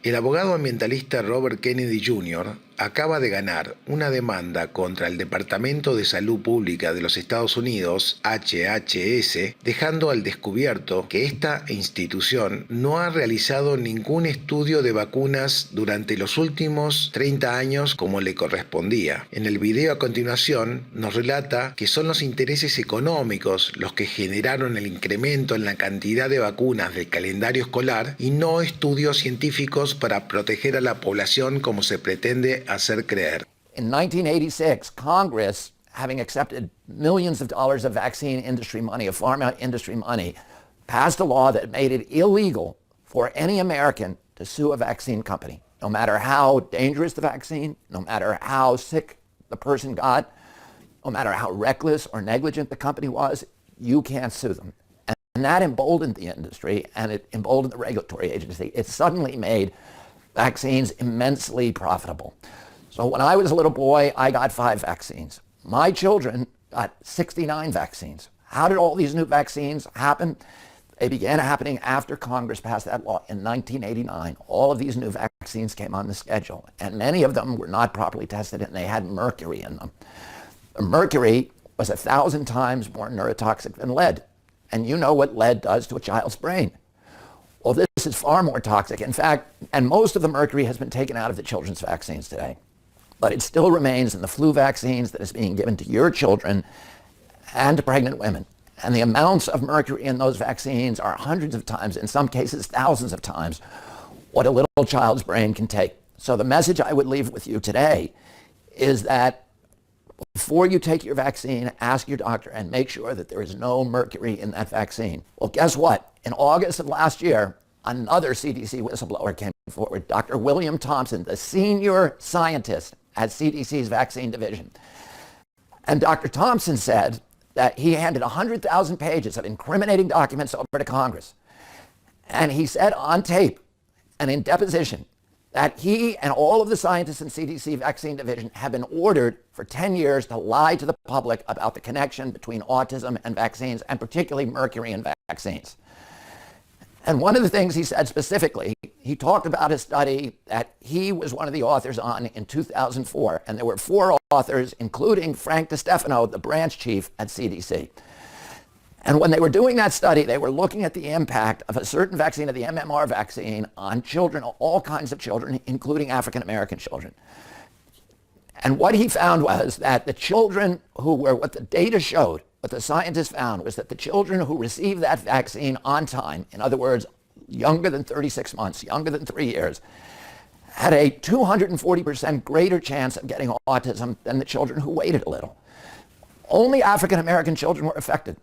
El abogado ambientalista Robert Kennedy Jr. acaba de ganar una demanda contra el Departamento de Salud Pública de los Estados Unidos, HHS, dejando al descubierto que esta institución no ha realizado ningún estudio de vacunas durante los últimos 30 años como le correspondía. En el video a continuación nos relata que son los intereses económicos los que generaron el incremento en la cantidad de vacunas del calendario escolar y no estudios científicos para proteger a la población como se pretende hacer creer. In 1986, Congress, having accepted millions of dollars of vaccine industry money, of pharma industry money, passed a law that made it illegal for any American to sue a vaccine company, no matter how dangerous the vaccine, no matter how sick the person got, no matter how reckless or negligent the company was, you can't sue them. And that emboldened the industry, and it emboldened the regulatory agency. It suddenly made vaccines immensely profitable. So when I was a little boy, I got 5 vaccines. My children got 69 vaccines. How did all these new vaccines happen? They began happening after Congress passed that law in 1989. All of these new vaccines came on the schedule, and many of them were not properly tested, and they had mercury in them. Mercury was 1,000 times more neurotoxic than lead. And you know what lead does to a child's brain. Well, this is far more toxic. In fact, and most of the mercury has been taken out of the children's vaccines today. But it still remains in the flu vaccines that is being given to your children and to pregnant women. And the amounts of mercury in those vaccines are hundreds of times, in some cases thousands of times, what a little child's brain can take. So the message I would leave with you today is that before you take your vaccine, ask your doctor and make sure that there is no mercury in that vaccine. Well, guess what? In August of last year, another CDC whistleblower came forward, Dr. William Thompson, the senior scientist at CDC's vaccine division. And Dr. Thompson said that he handed 100,000 pages of incriminating documents over to Congress. And he said on tape and in deposition that he and all of the scientists in CDC vaccine division have been ordered for 10 years to lie to the public about the connection between autism and vaccines, and particularly mercury in vaccines. And one of the things he said specifically, he talked about a study that he was one of the authors on in 2004, and there were 4 authors, including Frank DeStefano, the branch chief at CDC. And when they were doing that study, they were looking at the impact of a certain vaccine, of the MMR vaccine, on children, all kinds of children, including African-American children. And what he found was that the children who were, what the data showed, what the scientists found was that the children who received that vaccine on time, in other words, younger than 36 months, younger than 3 years, had a 240% greater chance of getting autism than the children who waited a little. Only African-American children were affected.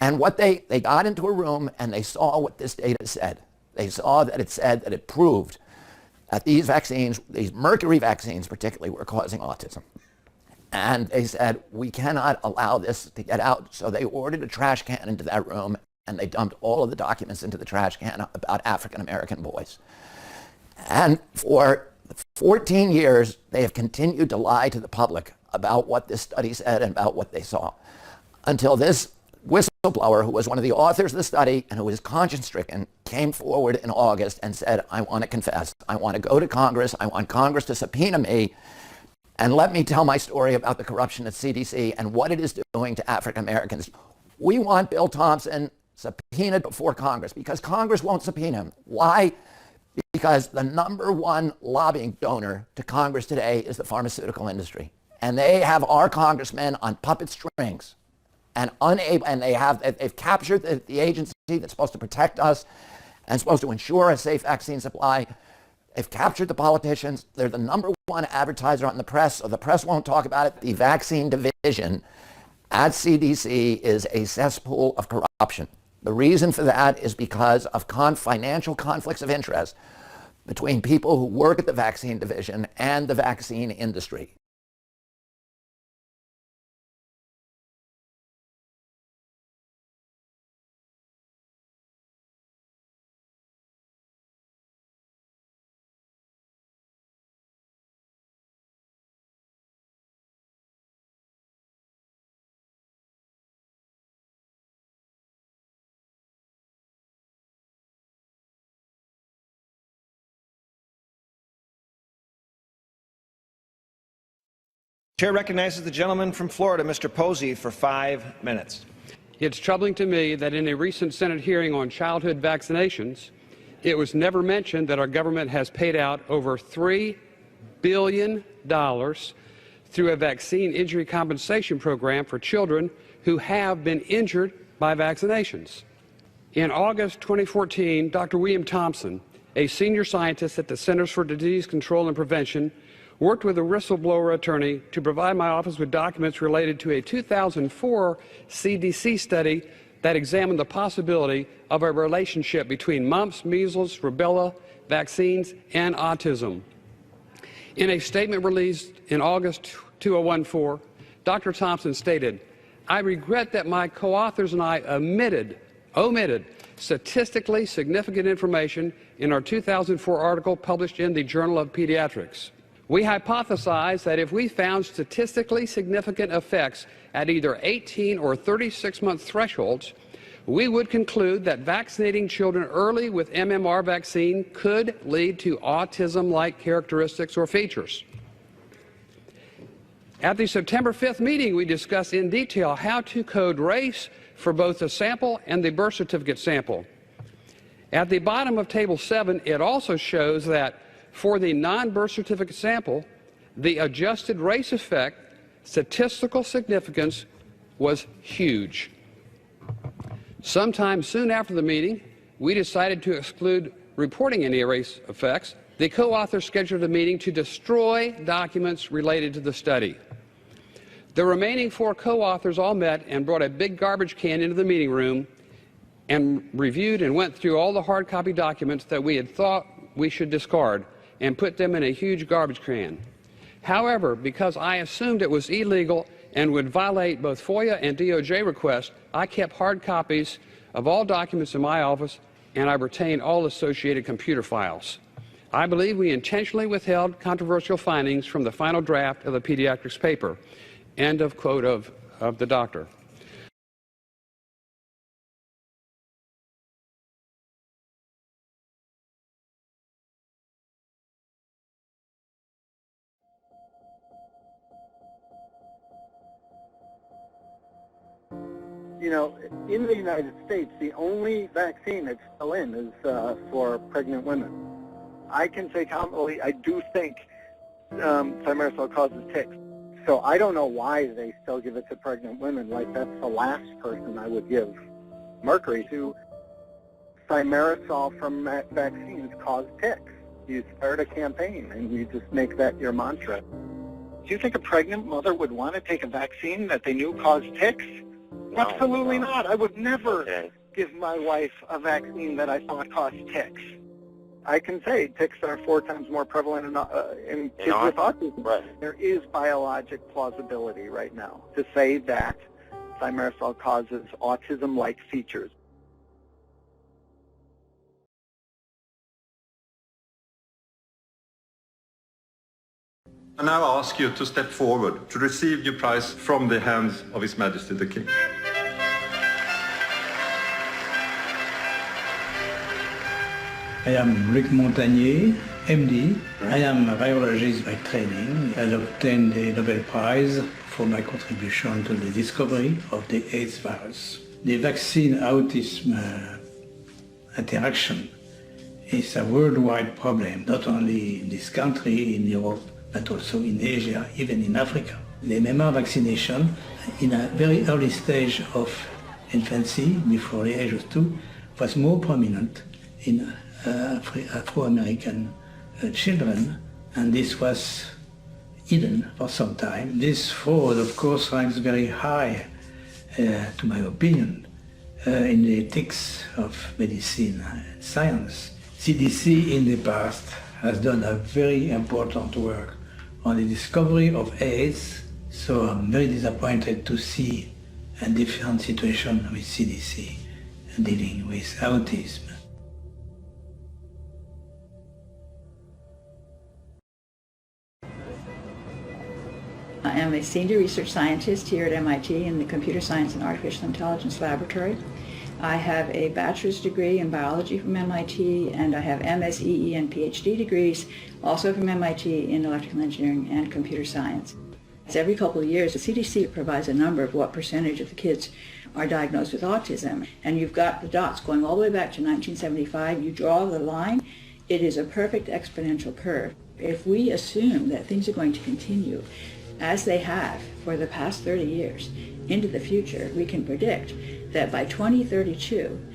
And what they got into a room and they saw what this data said. They saw that it said that it proved that these vaccines, these mercury vaccines particularly, were causing autism. And they said, we cannot allow this to get out. So they ordered a trash can into that room and they dumped all of the documents into the trash can about African-American boys. And for 14 years, they have continued to lie to the public about what this study said and about what they saw, until this whistleblower, who was one of the authors of the study and who was conscience-stricken, came forward in August and said, I want to confess. I want to go to Congress. I want Congress to subpoena me and let me tell my story about the corruption at CDC and what it is doing to African Americans. We want Bill Thompson subpoenaed before Congress because Congress won't subpoena him. Why? Because the number one lobbying donor to Congress today is the pharmaceutical industry. And they have our congressmen on puppet strings. And they've captured the agency that's supposed to protect us and supposed to ensure a safe vaccine supply. They've captured the politicians. They're the number one advertiser on the press, so the press won't talk about it. The vaccine division at CDC is a cesspool of corruption. The reason for that is because of financial conflicts of interest between people who work at the vaccine division and the vaccine industry. Chair recognizes the gentleman from Florida, Mr. Posey, for 5 minutes. It's troubling to me that in a recent Senate hearing on childhood vaccinations, it was never mentioned that our government has paid out over $3 billion through a vaccine injury compensation program for children who have been injured by vaccinations. In August 2014, Dr. William Thompson, a senior scientist at the Centers for Disease Control and Prevention, worked with a whistleblower attorney to provide my office with documents related to a 2004 CDC study that examined the possibility of a relationship between mumps, measles, rubella vaccines, and autism. In a statement released in August 2014, Dr. Thompson stated, "I regret that my co-authors and I omitted statistically significant information in our 2004 article published in the Journal of Pediatrics. We hypothesized that if we found statistically significant effects at either 18 or 36-month thresholds, we would conclude that vaccinating children early with MMR vaccine could lead to autism-like characteristics or features." At the September 5th meeting, we discussed in detail how to code race for both the sample and the birth certificate sample. At the bottom of Table 7, it also shows that for the non-birth certificate sample, the adjusted race effect statistical significance was huge. Sometime soon after the meeting, we decided to exclude reporting any race effects. The co-authors scheduled a meeting to destroy documents related to the study. The remaining 4 co-authors all met and brought a big garbage can into the meeting room and reviewed and went through all the hard copy documents that we had thought we should discard and put them in a huge garbage can. However, because I assumed it was illegal and would violate both FOIA and DOJ requests, I kept hard copies of all documents in my office, and I retained all associated computer files. I believe we intentionally withheld controversial findings from the final draft of the pediatrics paper. End of quote of the doctor. You know, in the United States, the only vaccine that's still in is for pregnant women. I can say confidently, I do think thimerosal causes ticks. So I don't know why they still give it to pregnant women. Like, that's the last person I would give mercury to. Thimerosal from vaccines cause ticks. You start a campaign and you just make that your mantra. Do you think a pregnant mother would want to take a vaccine that they knew caused ticks? No, absolutely not. I would never give my wife a vaccine that I thought caused ticks. I can say ticks are 4 times more prevalent in kids with autism. Right. There is biologic plausibility right now to say that thimerosal causes autism-like features. I now ask you to step forward to receive your prize from the hands of His Majesty the King. I am Rick Montagnier, MD. I am a virologist by training. I obtained the Nobel Prize for my contribution to the discovery of the AIDS virus. The vaccine-autism interaction is a worldwide problem, not only in this country, in Europe, but also in Asia, even in Africa. The MMR vaccination, in a very early stage of infancy, before the age of 2, was more prominent in Afro-American children, and this was hidden for some time. This fraud, of course, ranks very high, to my opinion, in the ethics of medicine and science. CDC in the past has done a very important work on the discovery of AIDS, so I'm very disappointed to see a different situation with CDC dealing with autism. I am a senior research scientist here at MIT in the Computer Science and Artificial Intelligence Laboratory. I have a bachelor's degree in biology from MIT, and I have MSEE and PhD degrees also from MIT in electrical engineering and computer science. Every couple of years, the CDC provides a number of what percentage of the kids are diagnosed with autism. And you've got the dots going all the way back to 1975. You draw the line, it is a perfect exponential curve. If we assume that things are going to continue as they have for the past 30 years into the future, we can predict that by 2032,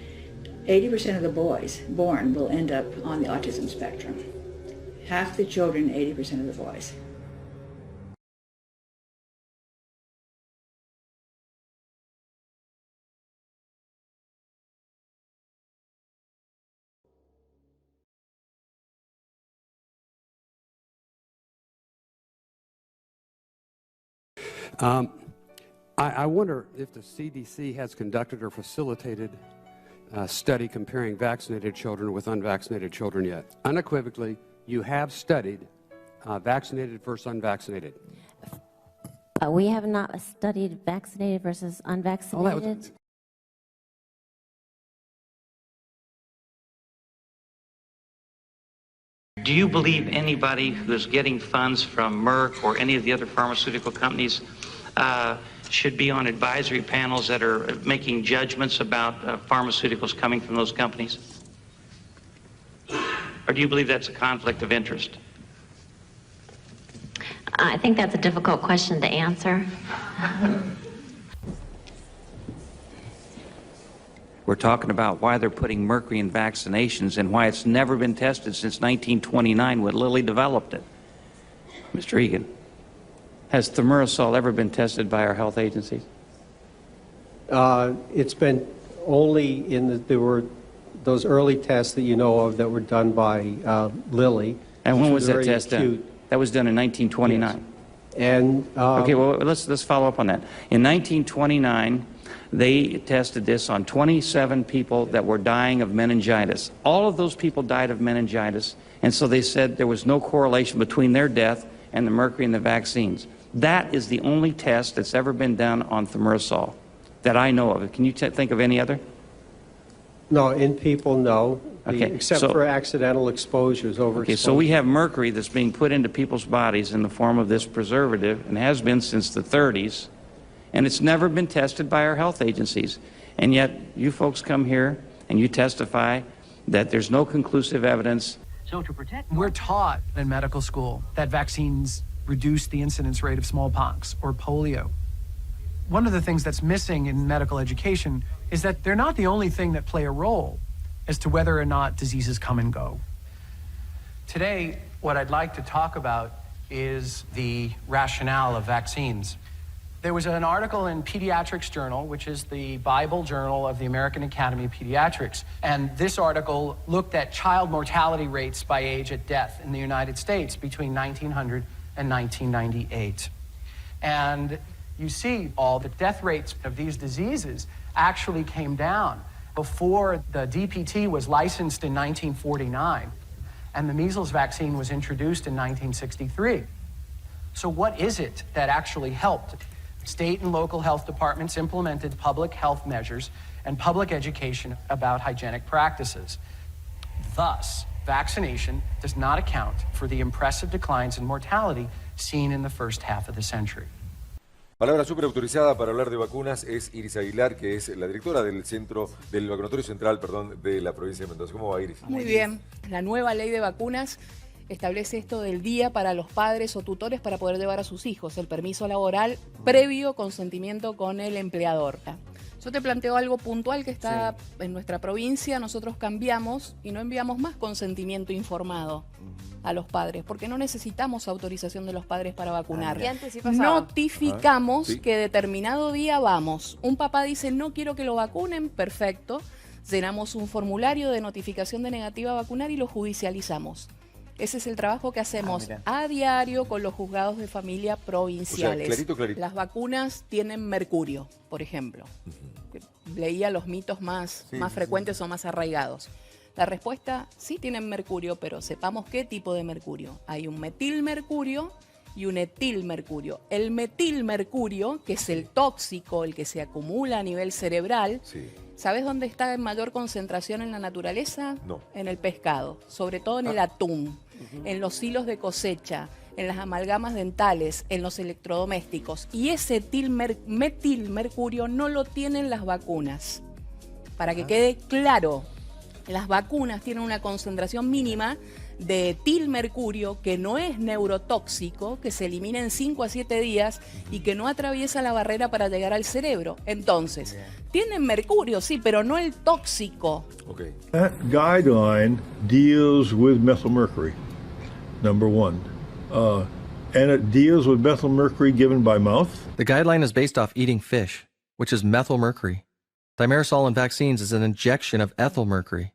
80% of the boys born will end up on the autism spectrum. Half the children, 80% of the boys. I wonder if the CDC has conducted or facilitated a study comparing vaccinated children with unvaccinated children yet. Unequivocally, you have studied vaccinated versus unvaccinated. We have not studied vaccinated versus unvaccinated. Do you believe anybody who's getting funds from Merck or any of the other pharmaceutical companies should be on advisory panels that are making judgments about pharmaceuticals coming from those companies? Or do you believe that's a conflict of interest? I think that's a difficult question to answer. We're talking about why they're putting mercury in vaccinations and why it's never been tested since 1929 when Lilly developed it. Mr. Egan, has thimerosal ever been tested by our health agencies? It's been only there were those early tests that you know of that were done by Lilly. And when was that test done? That was done in 1929. Yes. And okay, well, let's follow up on that. In 1929, they tested this on 27 people that were dying of meningitis. All of those people died of meningitis, and so they said there was no correlation between their death and the mercury in the vaccines. That is the only test that's ever been done on thimerosal that I know of. Can you think of any other? No, in people, no. Okay, except for accidental exposures, overexposure. Okay, so we have mercury that's being put into people's bodies in the form of this preservative, and has been since the 30s, and it's never been tested by our health agencies. And yet, you folks come here and you testify that there's no conclusive evidence. So to protect, we're taught in medical school that vaccines reduce the incidence rate of smallpox or polio. One of the things that's missing in medical education is that they're not the only thing that play a role as to whether or not diseases come and go. Today, what I'd like to talk about is the rationale of vaccines. There was an article in Pediatrics Journal, which is the Bible journal of the American Academy of Pediatrics, and this article looked at child mortality rates by age at death in the United States between 1900 and 1998. And you see all the death rates of these diseases actually came down before the DPT was licensed in 1949 and the measles vaccine was introduced in 1963. So what is it that actually helped? State and local health departments implemented public health measures and public education about hygienic practices. Thus, vaccination does not account for the impressive declines in mortality seen in the first half of the century. Palabra súper autorizada para hablar de vacunas es Iris Aguilar, que es la directora del Vacunatorio Central, de la provincia de Mendoza. ¿Cómo va, Iris? Muy bien. La nueva ley de vacunas establece esto del día para los padres o tutores para poder llevar a sus hijos el permiso laboral previo consentimiento con el empleador. Yo te planteo algo puntual que está en nuestra provincia. Nosotros cambiamos y no enviamos más consentimiento informado a los padres, porque no necesitamos autorización de los padres para vacunar. Y antes sí pasaba. Notificamos que determinado día vamos. Un papá dice, no quiero que lo vacunen, perfecto. Llenamos un formulario de notificación de negativa a vacunar y lo judicializamos. Ese es el trabajo que hacemos a diario con los juzgados de familia provinciales. O sea, clarito. Las vacunas tienen mercurio, por ejemplo. Leía los mitos más frecuentes o más arraigados. La respuesta, sí tienen mercurio, pero sepamos qué tipo de mercurio. Hay un metilmercurio y un etilmercurio. El metilmercurio, que es el tóxico, el que se acumula a nivel cerebral, ¿sabes dónde está en mayor concentración en la naturaleza? No. En el pescado, sobre todo en el atún, en los hilos de cosecha, en las amalgamas dentales, en los electrodomésticos, y ese metyl mercurio no lo tienen las vacunas. Para que quede claro, las vacunas tienen una concentración mínima de etyl mercurio que no es neurotóxico, que se elimina en 5 a 7 días y que no atraviesa la barrera para llegar al cerebro. Entonces, tienen mercurio, sí, pero no el tóxico. Okay. That guideline deals with methylmercury, number one. And it deals with methylmercury given by mouth. The guideline is based off eating fish, which is methylmercury. Thimerosal in vaccines is an injection of ethyl mercury.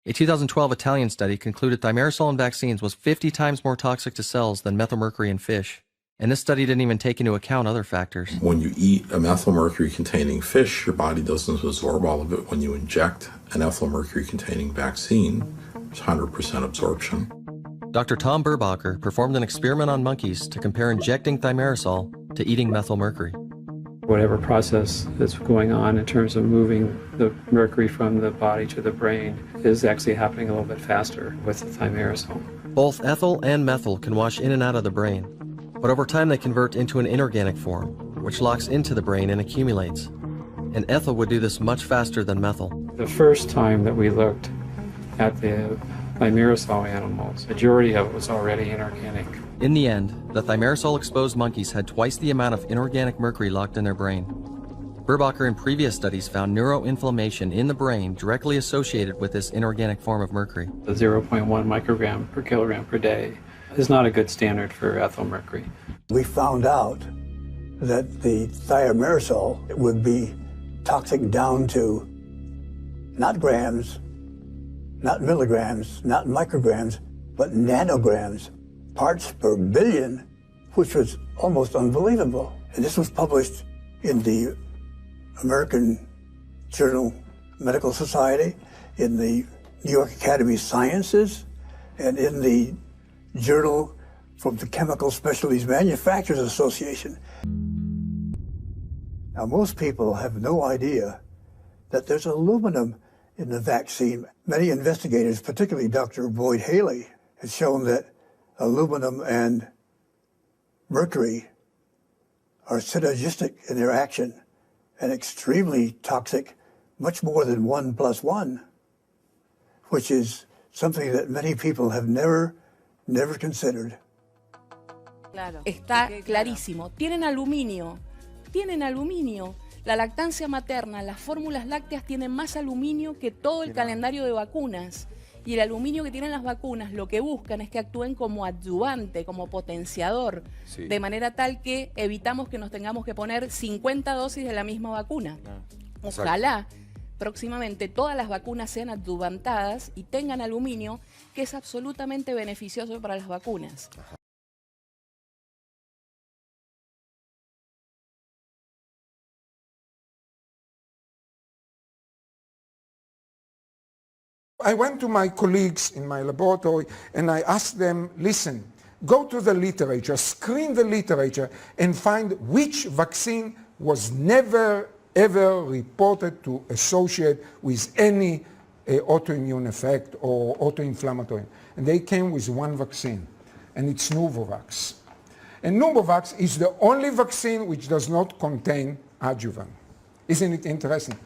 A 2012 Italian study concluded thimerosal in vaccines was 50 times more toxic to cells than methylmercury in fish. And this study didn't even take into account other factors. When you eat a methylmercury-containing fish, your body doesn't absorb all of it. When you inject an ethylmercury-containing vaccine, it's 100% absorption. Dr. Tom Burbacher performed an experiment on monkeys to compare injecting thimerosal to eating methylmercury. Whatever process that's going on in terms of moving the mercury from the body to the brain is actually happening a little bit faster with the thimerosal. Both ethyl and methyl can wash in and out of the brain, but over time they convert into an inorganic form, which locks into the brain and accumulates. And ethyl would do this much faster than methyl. The first time that we looked at the thimerosal animals, the majority of it was already inorganic. In the end, the thimerosal-exposed monkeys had twice the amount of inorganic mercury locked in their brain. Burbacher in previous studies found neuroinflammation in the brain directly associated with this inorganic form of mercury. The 0.1 microgram per kilogram per day is not a good standard for ethyl mercury. We found out that the thimerosal would be toxic down to not grams, not milligrams, not micrograms, but nanograms, parts per billion, which was almost unbelievable. And this was published in the American Journal Medical Society, in the New York Academy of Sciences, and in the Journal from the Chemical Specialties Manufacturers Association. Now, most people have no idea that there's aluminum in the vaccine. Many investigators, particularly Dr. Boyd Haley, have shown that aluminum and mercury are synergistic in their action and extremely toxic, much more than 1 + 1, which is something that many people have never considered. Claro. Está clarísimo. Tienen aluminio. La lactancia materna, las fórmulas lácteas tienen más aluminio que todo el calendario de vacunas. Y el aluminio que tienen las vacunas lo que buscan es que actúen como adyuvante, como potenciador, de manera tal que evitamos que nos tengamos que poner 50 dosis de la misma vacuna. Ojalá próximamente todas las vacunas sean adyuvantadas y tengan aluminio, que es absolutamente beneficioso para las vacunas. I went to my colleagues in my laboratory and I asked them, listen, go to the literature, screen the literature and find which vaccine was never ever reported to associate with any autoimmune effect or autoinflammatory. And they came with one vaccine, and it's Novavax. And Novavax is the only vaccine which does not contain adjuvant. Isn't it interesting?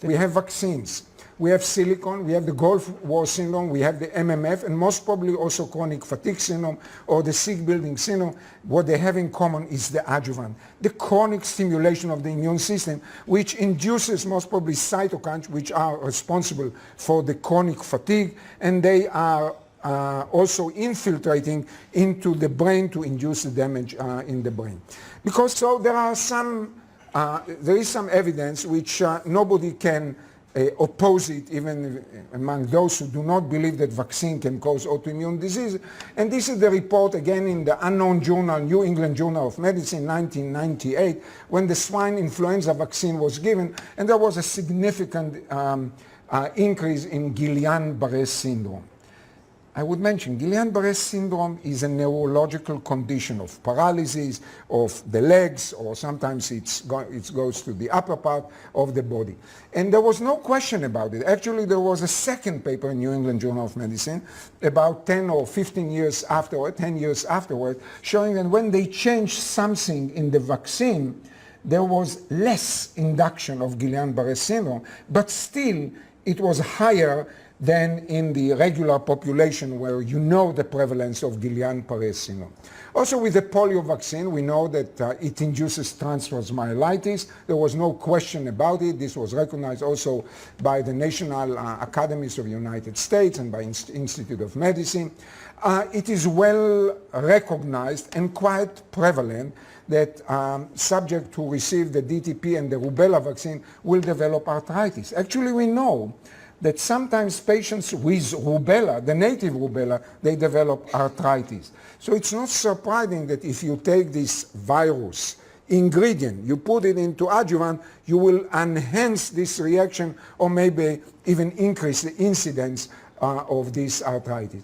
We have vaccines. We have silicone, we have the Gulf War syndrome, we have the MMF, and most probably also chronic fatigue syndrome or the sick building syndrome. What they have in common is the adjuvant, the chronic stimulation of the immune system, which induces most probably cytokines, which are responsible for the chronic fatigue, and they are also infiltrating into the brain to induce the damage in the brain. Because so there is some evidence which nobody can oppose it, even among those who do not believe that vaccine can cause autoimmune disease. And this is the report again in the unknown journal, New England Journal of Medicine, 1998, when the swine influenza vaccine was given, and there was a significant increase in Guillain-Barré syndrome. I would mention Guillain-Barré syndrome is a neurological condition of paralysis of the legs, or sometimes it goes to the upper part of the body. And there was no question about it. Actually, there was a second paper in New England Journal of Medicine about 10 or 15 years afterward, 10 years afterward, showing that when they changed something in the vaccine, there was less induction of Guillain-Barré syndrome, but still it was higher than in the regular population where you know the prevalence of Guillain-Barré syndrome. Also with the polio vaccine, we know that it induces transverse myelitis. There was no question about it. This was recognized also by the National Academies of the United States and by Institute of Medicine. It is well recognized and quite prevalent that subjects who receive the DTP and the rubella vaccine will develop arthritis. Actually, we know that sometimes patients with rubella, the native rubella, they develop arthritis. So it's not surprising that if you take this virus ingredient, you put it into adjuvant, you will enhance this reaction or maybe even increase the incidence of this arthritis.